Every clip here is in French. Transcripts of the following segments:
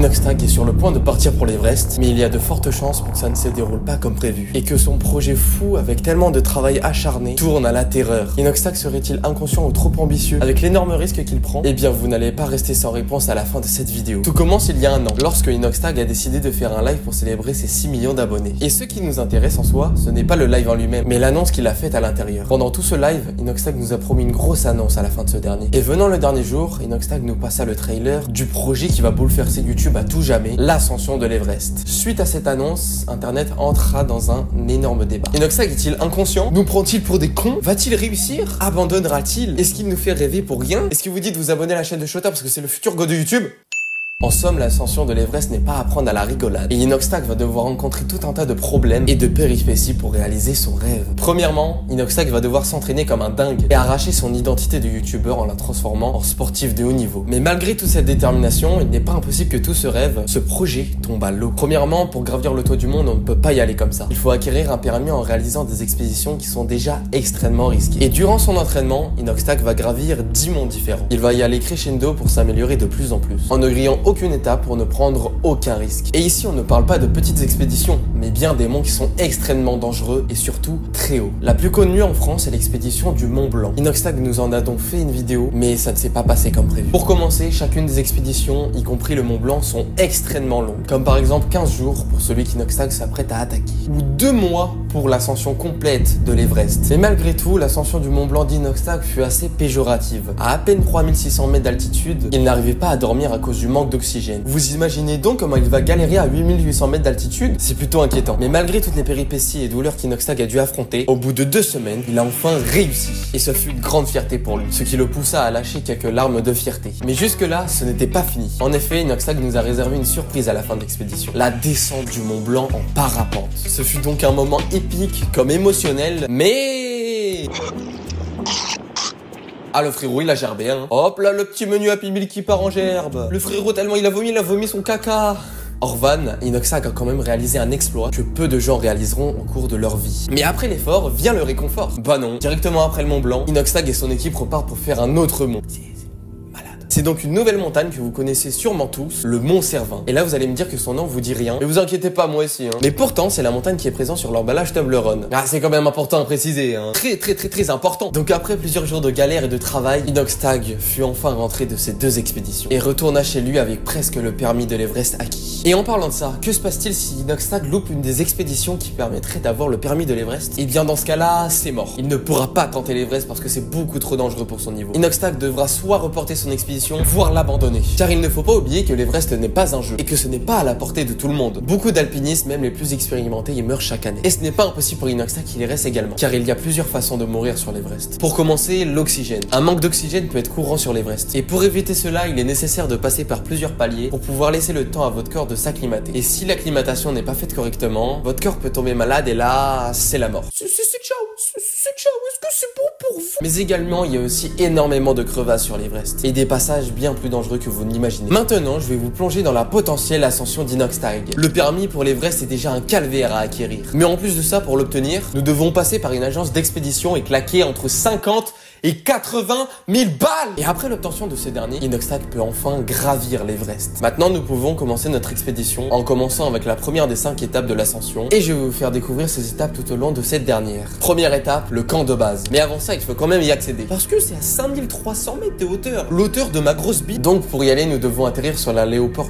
Inoxtag est sur le point de partir pour l'Everest, mais il y a de fortes chances pour que ça ne se déroule pas comme prévu, et que son projet fou, avec tellement de travail acharné, tourne à la terreur. Inoxtag serait-il inconscient ou trop ambitieux, avec l'énorme risque qu'il prend? Eh bien, vous n'allez pas rester sans réponse à la fin de cette vidéo. Tout commence il y a un an, lorsque Inoxtag a décidé de faire un live pour célébrer ses 6 millions d'abonnés. Et ce qui nous intéresse en soi, ce n'est pas le live en lui-même, mais l'annonce qu'il a faite à l'intérieur. Pendant tout ce live, Inoxtag nous a promis une grosse annonce à la fin de ce dernier. Et venant le dernier jour, Inoxtag nous passa le trailer du projet qui va bouleverser YouTube à tout jamais, l'ascension de l'Everest. Suite à cette annonce, Internet entra dans un énorme débat. Inoxtag est-il inconscient? Nous prend-il pour des cons? Va-t-il réussir? Abandonnera-t-il? Est-ce qu'il nous fait rêver pour rien? Est-ce que vous dites vous abonner à la chaîne de Shota parce que c'est le futur go de YouTube? En somme, l'ascension de l'Everest n'est pas à prendre à la rigolade. Et Inoxtag va devoir rencontrer tout un tas de problèmes et de péripéties pour réaliser son rêve. Premièrement, Inoxtag va devoir s'entraîner comme un dingue et arracher son identité de youtubeur en la transformant en sportif de haut niveau. Mais malgré toute cette détermination, il n'est pas impossible que tout ce rêve, ce projet, tombe à l'eau. Premièrement, pour gravir le toit du monde, on ne peut pas y aller comme ça. Il faut acquérir un permis en réalisant des expéditions qui sont déjà extrêmement risquées. Et durant son entraînement, Inoxtag va gravir 10 mondes différents. Il va y aller crescendo pour s'améliorer de plus en plus, en ne grillant aucune étape pour ne prendre aucun risque. Et ici, on ne parle pas de petites expéditions, mais bien des monts qui sont extrêmement dangereux et surtout très hauts. La plus connue en France est l'expédition du Mont Blanc. Inoxtag nous en a donc fait une vidéo, mais ça ne s'est pas passé comme prévu. Pour commencer, chacune des expéditions, y compris le Mont Blanc, sont extrêmement longues. Comme par exemple 15 jours pour celui qu'Inoxtag s'apprête à attaquer, ou 2 mois pour l'ascension complète de l'Everest. Mais malgré tout, l'ascension du Mont Blanc d'Inoxtag fut assez péjorative. À peine 3600 mètres d'altitude, il n'arrivait pas à dormir à cause du manque d'oxygène. Vous imaginez donc comment il va galérer à 8800 mètres d'altitude? C'est plutôt inquiétant. Mais malgré toutes les péripéties et douleurs qu'Inoxtag a dû affronter, au bout de 2 semaines, il a enfin réussi. Et ce fut une grande fierté pour lui, ce qui le poussa à lâcher quelques larmes de fierté. Mais jusque-là, ce n'était pas fini. En effet, Inoxtag nous a réservé une surprise à la fin de l'expédition. La descente du Mont Blanc en parapente. Ce fut donc un moment épique comme émotionnel, mais... Ah, le frérot, il a gerbé, hein. Hop là, le petit menu Happy Meal qui part en gerbe. Le frérot, tellement il a vomi son caca. Orvan, Inoxtag a quand même réalisé un exploit que peu de gens réaliseront au cours de leur vie. Mais après l'effort, vient le réconfort. Bah non, directement après le Mont Blanc, Inoxtag et son équipe repartent pour faire un autre mont. C'est donc une nouvelle montagne que vous connaissez sûrement tous, le Mont Cervin. Et là, vous allez me dire que son nom vous dit rien. Mais vous inquiétez pas, moi aussi, hein. Mais pourtant, c'est la montagne qui est présente sur l'emballage Toblerone. Ah, c'est quand même important à préciser, hein. Très important. Donc après plusieurs jours de galère et de travail, Inoxtag fut enfin rentré de ces 2 expéditions et retourna chez lui avec presque le permis de l'Everest acquis. Et en parlant de ça, que se passe-t-il si Inoxtag loupe une des expéditions qui permettrait d'avoir le permis de l'Everest? Et bien dans ce cas-là, c'est mort. Il ne pourra pas tenter l'Everest parce que c'est beaucoup trop dangereux pour son niveau. Inoxtag devra soit reporter son expédition, voire l'abandonner. Car il ne faut pas oublier que l'Everest n'est pas un jeu et que ce n'est pas à la portée de tout le monde. Beaucoup d'alpinistes, même les plus expérimentés, y meurent chaque année. Et ce n'est pas impossible pour Inoxtag qu'il y reste également, car il y a plusieurs façons de mourir sur l'Everest. Pour commencer, l'oxygène. Un manque d'oxygène peut être courant sur l'Everest. Et pour éviter cela, il est nécessaire de passer par plusieurs paliers pour pouvoir laisser le temps à votre corps de s'acclimater. Et si l'acclimatation n'est pas faite correctement, votre corps peut tomber malade et là, c'est la mort. C'est ciao, est-ce que c'est bon pour vous? Mais également, il y a aussi énormément de crevasses sur l'Everest et des passages bien plus dangereux que vous n'imaginez. Maintenant, je vais vous plonger dans la potentielle ascension d'Inoxtag. Le permis pour l'Everest est déjà un calvaire à acquérir. Mais en plus de ça, pour l'obtenir, nous devons passer par une agence d'expédition et claquer entre 50 et 80 000 balles. Et après l'obtention de ces derniers, Inoxtag peut enfin gravir l'Everest. Maintenant, nous pouvons commencer notre expédition en commençant avec la première des 5 étapes de l'ascension. Et je vais vous faire découvrir ces étapes tout au long de cette dernière. Première étape, le camp de base. Mais avant ça, il faut quand même y accéder. Parce que c'est à 5300 mètres de hauteur. L'hauteur de ma grosse bite. Donc pour y aller, nous devons atterrir sur l'aéroport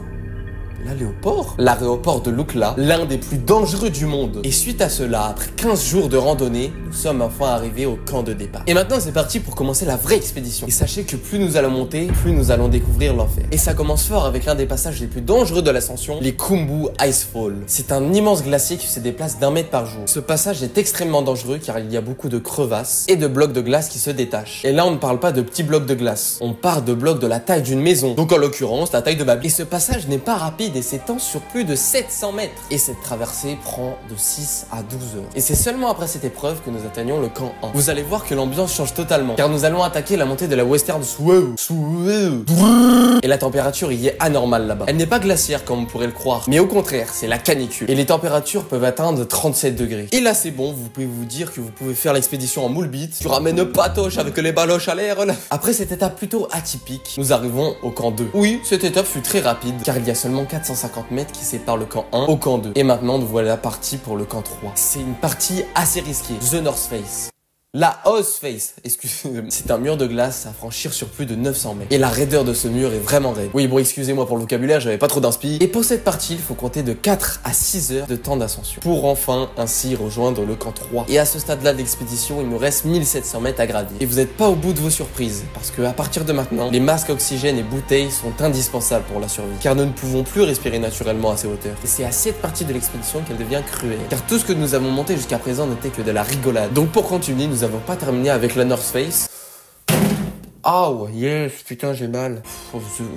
de Lukla, l'un des plus dangereux du monde. Et suite à cela, après 15 jours de randonnée, nous sommes enfin arrivés au camp de départ. Et maintenant, c'est parti pour commencer la vraie expédition. Et sachez que plus nous allons monter, plus nous allons découvrir l'enfer. Et ça commence fort avec l'un des passages les plus dangereux de l'ascension, les Khumbu Icefall. C'est un immense glacier qui se déplace d'1 mètre par jour. Ce passage est extrêmement dangereux car il y a beaucoup de crevasses et de blocs de glace qui se détachent. Et là, on ne parle pas de petits blocs de glace. On parle de blocs de la taille d'une maison. Donc en l'occurrence, la taille de ma bite. Et ce passage n'est pas rapide et s'étend sur plus de 700 mètres. Et cette traversée prend de 6 à 12 heures. Et c'est seulement après cette épreuve que nous atteignons le camp 1. Vous allez voir que l'ambiance change totalement, car nous allons attaquer la montée de la Western Swell. Et la température y est anormale là-bas. Elle n'est pas glaciaire comme on pourrait le croire, mais au contraire, c'est la canicule. Et les températures peuvent atteindre 37 degrés. Et là c'est bon, vous pouvez vous dire que vous pouvez faire l'expédition en moule bite. Tu ramènes patoche avec les baloches à l'air là. Après cette étape plutôt atypique, nous arrivons au camp 2. Oui, cette étape fut très rapide, car il y a seulement 4 450 mètres qui séparent le camp 1 au camp 2. Et maintenant, nous voilà partis pour le camp 3. C'est une partie assez risquée. The North Face. La Oz Face, excusez-moi, c'est un mur de glace à franchir sur plus de 900 mètres. Et la raideur de ce mur est vraiment raide. Oui, bon, excusez-moi pour le vocabulaire, j'avais pas trop d'inspi. Et pour cette partie, il faut compter de 4 à 6 heures de temps d'ascension. Pour enfin, ainsi, rejoindre le camp 3. Et à ce stade-là de l'expédition, il nous reste 1700 mètres à gravir. Et vous n'êtes pas au bout de vos surprises, parce que à partir de maintenant, les masques oxygène et bouteilles sont indispensables pour la survie. Car nous ne pouvons plus respirer naturellement à ces hauteurs. Et c'est à cette partie de l'expédition qu'elle devient cruelle. Car tout ce que nous avons monté jusqu'à présent n'était que de la rigolade. Donc pour continuer, nous n'avons pas terminé avec la North Face. Oh yes, putain j'ai mal.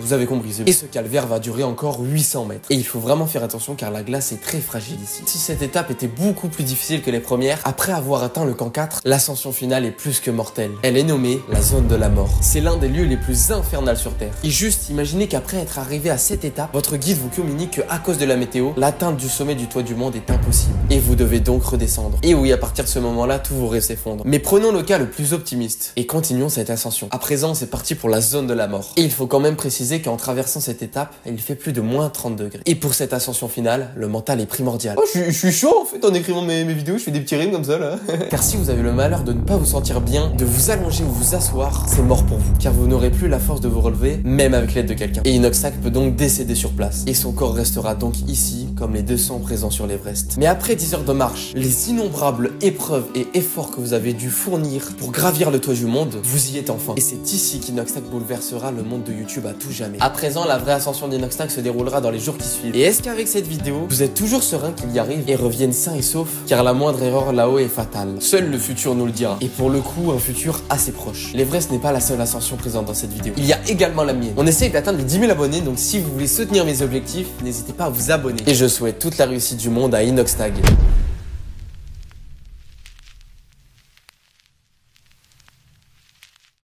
Vous avez compris, c'est bon. Et ce calvaire va durer encore 800 mètres. Et il faut vraiment faire attention car la glace est très fragile ici. Si cette étape était beaucoup plus difficile que les premières, après avoir atteint le camp 4, l'ascension finale est plus que mortelle. Elle est nommée la zone de la mort. C'est l'un des lieux les plus infernales sur Terre. Et juste imaginez qu'après être arrivé à cette étape, votre guide vous communique que à cause de la météo, l'atteinte du sommet du toit du monde est impossible. Et vous devez donc redescendre. Et oui, à partir de ce moment-là, tous vos rêves s'effondrent. Mais prenons le cas le plus optimiste et continuons cette ascension. À présent, c'est parti pour la zone de la mort. Et il faut quand même préciser qu'en traversant cette étape, il fait plus de moins 30 degrés. Et pour cette ascension finale, le mental est primordial. Oh, je suis chaud en fait en écrivant mes vidéos, je fais des petits rimes comme ça là. Car si vous avez le malheur de ne pas vous sentir bien, de vous allonger ou vous asseoir, c'est mort pour vous. Car vous n'aurez plus la force de vous relever, même avec l'aide de quelqu'un. Et Inoxtag peut donc décéder sur place. Et son corps restera donc ici, comme les 200 présents sur l'Everest. Mais après 10 heures de marche, les innombrables épreuves et efforts que vous avez dû fournir pour gravir le toit du monde, vous y êtes enfin. Et c'est ici qu'Inoxtag bouleversera le monde de YouTube à tout jamais. À présent, la vraie ascension d'Inoxtag se déroulera dans les jours qui suivent. Et est-ce qu'avec cette vidéo, vous êtes toujours serein qu'il y arrive et revienne sain et sauf? Car la moindre erreur là-haut est fatale. Seul le futur nous le dira. Et pour le coup, un futur assez proche. L'Everest n'est pas la seule ascension présente dans cette vidéo. Il y a également la mienne. On essaye d'atteindre les 10 000 abonnés, donc si vous voulez soutenir mes objectifs, n'hésitez pas à vous abonner. Et je souhaite toute la réussite du monde à Inoxtag.